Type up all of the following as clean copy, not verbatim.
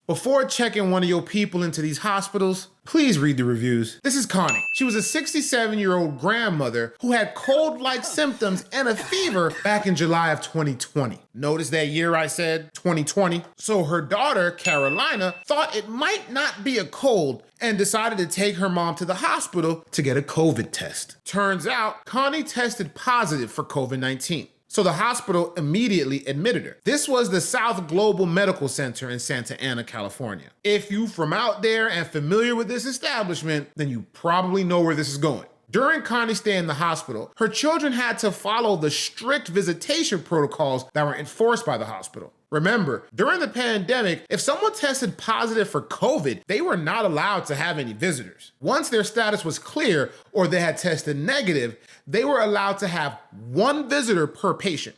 Before checking one of your people into these hospitals, please read the reviews. This is Connie. She was a 67-year-old grandmother who had cold-like symptoms and a fever back in July of 2020. Notice that year I said 2020? So her daughter, Carolina, thought it might not be a cold and decided to take her mom to the hospital to get a COVID test. Turns out, Connie tested positive for COVID-19. So the hospital immediately admitted her. This was the South Global Medical Center in Santa Ana, California. If you're from out there and familiar with this establishment, then you probably know where this is going. During Connie's stay in the hospital, her children had to follow the strict visitation protocols that were enforced by the hospital. Remember, during the pandemic, if someone tested positive for COVID, they were not allowed to have any visitors. Once their status was clear or they had tested negative, they were allowed to have one visitor per patient.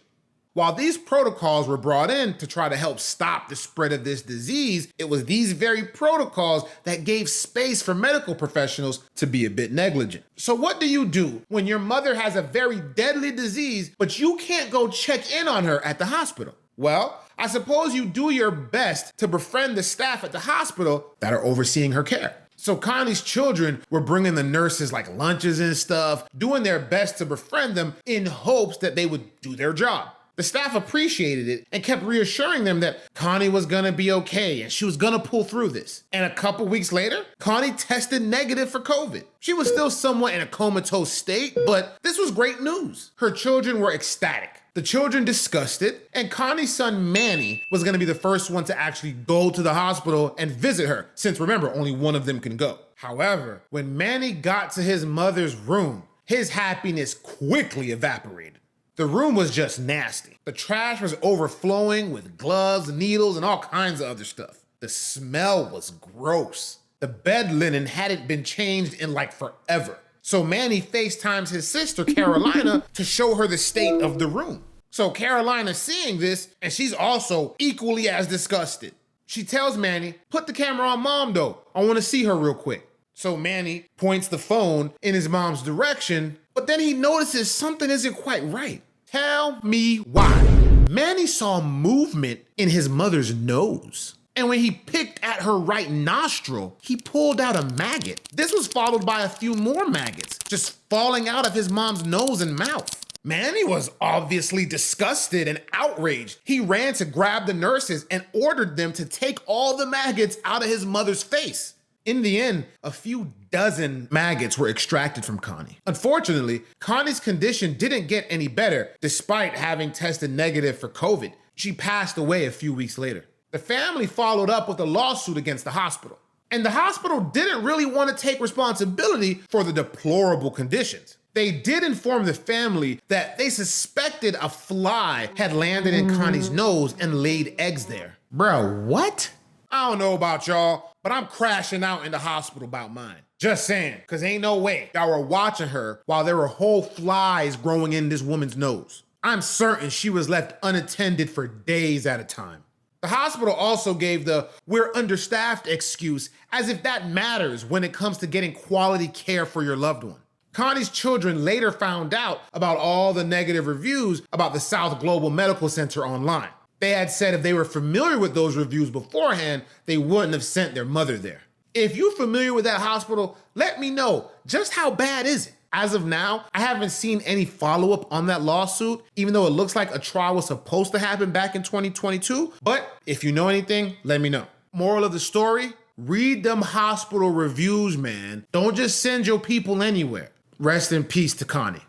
While these protocols were brought in to try to help stop the spread of this disease, it was these very protocols that gave space for medical professionals to be a bit negligent. So what do you do when your mother has a very deadly disease, but you can't go check in on her at the hospital? Well, I suppose you do your best to befriend the staff at the hospital that are overseeing her care. So Connie's children were bringing the nurses like lunches and stuff, doing their best to befriend them in hopes that they would do their job. The staff appreciated it and kept reassuring them that Connie was gonna be okay and she was gonna pull through this. And a couple weeks later, Connie tested negative for COVID. She was still somewhat in a comatose state, but this was great news. Her children were ecstatic. The children discussed it, and Connie's son Manny was gonna be the first one to actually go to the hospital and visit her, since remember, only one of them can go. However, when Manny got to his mother's room, his happiness quickly evaporated. The room was just nasty. The trash was overflowing with gloves, needles, and all kinds of other stuff. The smell was gross. The bed linen hadn't been changed in like forever. So Manny FaceTimes his sister, Carolina, to show her the state of the room. So Carolina's seeing this, and she's also equally as disgusted. She tells Manny, put the camera on mom though. I wanna see her real quick. So Manny points the phone in his mom's direction, but then he notices something isn't quite right. Tell me why. Manny saw movement in his mother's nose. And when he picked at her right nostril, he pulled out a maggot. This was followed by a few more maggots, just falling out of his mom's nose and mouth. Manny was obviously disgusted and outraged. He ran to grab the nurses and ordered them to take all the maggots out of his mother's face. In the end, a few dozen maggots were extracted from Connie. Unfortunately, Connie's condition didn't get any better despite having tested negative for COVID. She passed away a few weeks later. The family followed up with a lawsuit against the hospital. And the hospital didn't really want to take responsibility for the deplorable conditions. They did inform the family that they suspected a fly had landed in Connie's nose and laid eggs there. Bro, what? I don't know about y'all, but I'm crashing out in the hospital about mine. Just saying, cause ain't no way y'all were watching her while there were whole flies growing in this woman's nose. I'm certain she was left unattended for days at a time. The hospital also gave the "we're understaffed" excuse as if that matters when it comes to getting quality care for your loved one. Connie's children later found out about all the negative reviews about the South Global Medical Center online. They had said if they were familiar with those reviews beforehand, they wouldn't have sent their mother there. If you're familiar with that hospital, let me know, just how bad is it? As of now, I haven't seen any follow-up on that lawsuit, even though it looks like a trial was supposed to happen back in 2022. But if you know anything, let me know. Moral of the story, read them hospital reviews, man. Don't just send your people anywhere. Rest in peace to Connie.